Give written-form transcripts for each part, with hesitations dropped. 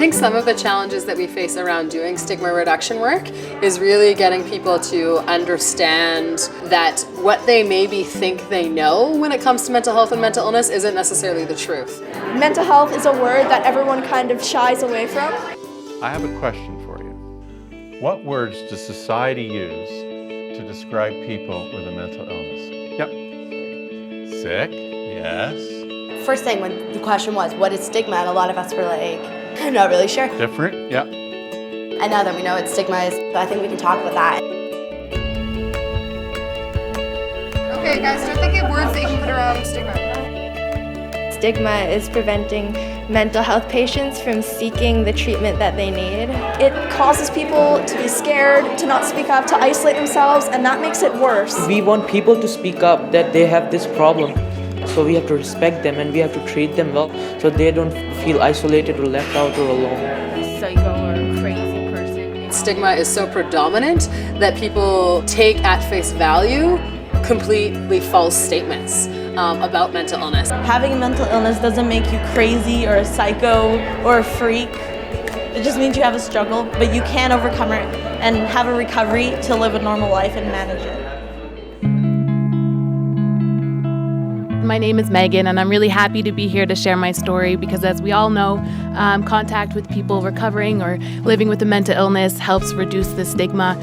think some of the challenges that we face around doing stigma reduction work is really getting people to understand that what they maybe think they know when it comes to mental health and mental illness isn't necessarily the truth. Mental health is a word that everyone kind of shies away from. I have a question for you. What words does society use to describe people with a mental illness? Yep. Sick, yes. First thing when the question was, what is stigma? And a lot of us were like, I'm not really sure. Different, yep. And now that we know what stigma is, I think we can talk about that. Okay guys, start thinking of words that you can put around stigma. Stigma is preventing mental health patients from seeking the treatment that they need. It causes people to be scared, to not speak up, to isolate themselves, and that makes it worse. We want people to speak up that they have this problem. So we have to respect them and we have to treat them well so they don't feel isolated or left out or alone. Psycho or crazy person. Stigma is so predominant that people take at face value completely false statements about mental illness. Having a mental illness doesn't make you crazy or a psycho or a freak. It just means you have a struggle, but you can overcome it and have a recovery to live a normal life and manage it. My name is Megan, and I'm really happy to be here to share my story because, as we all know, contact with people recovering or living with a mental illness helps reduce the stigma.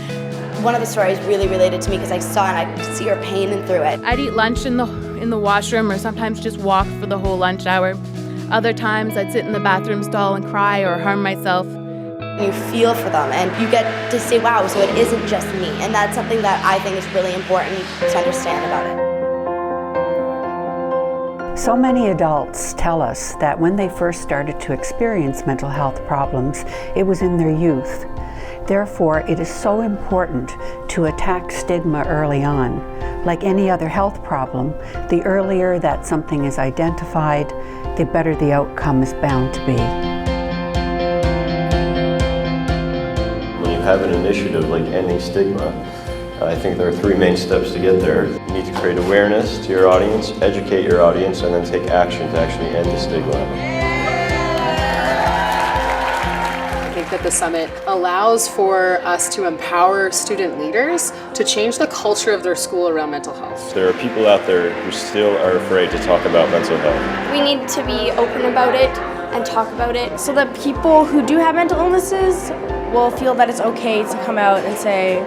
One of the stories really related to me because I saw and I could see her pain and through it. I'd eat lunch in the washroom or sometimes just walk for the whole lunch hour. Other times I'd sit in the bathroom stall and cry or harm myself. You feel for them and you get to say, wow, so it isn't just me. And that's something that I think is really important to understand about it. So many adults tell us that when they first started to experience mental health problems, it was in their youth. Therefore, it is so important to attack stigma early on. Like any other health problem, the earlier that something is identified, the better the outcome is bound to be. When you have an initiative like Ending Stigma, I think there are three main steps to get there. You need to create awareness to your audience, educate your audience, and then take action to actually end the stigma. I think that the summit allows for us to empower student leaders to change the culture of their school around mental health. There are people out there who still are afraid to talk about mental health. We need to be open about it and talk about it so that people who do have mental illnesses will feel that it's okay to come out and say,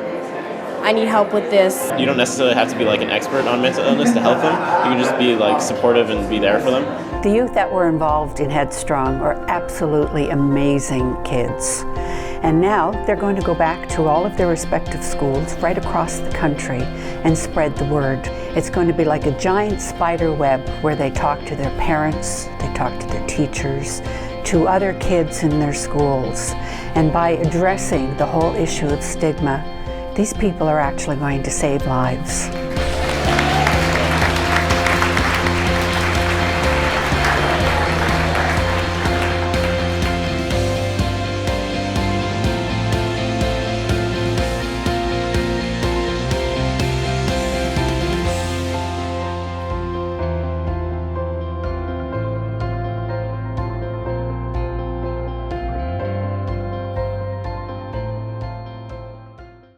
I need help with this. You don't necessarily have to be like an expert on mental illness to help them. You can just be like supportive and be there for them. The youth that were involved in Headstrong are absolutely amazing kids. And now they're going to go back to all of their respective schools right across the country and spread the word. It's going to be like a giant spider web where they talk to their parents, they talk to their teachers, to other kids in their schools. And by addressing the whole issue of stigma, these people are actually going to save lives.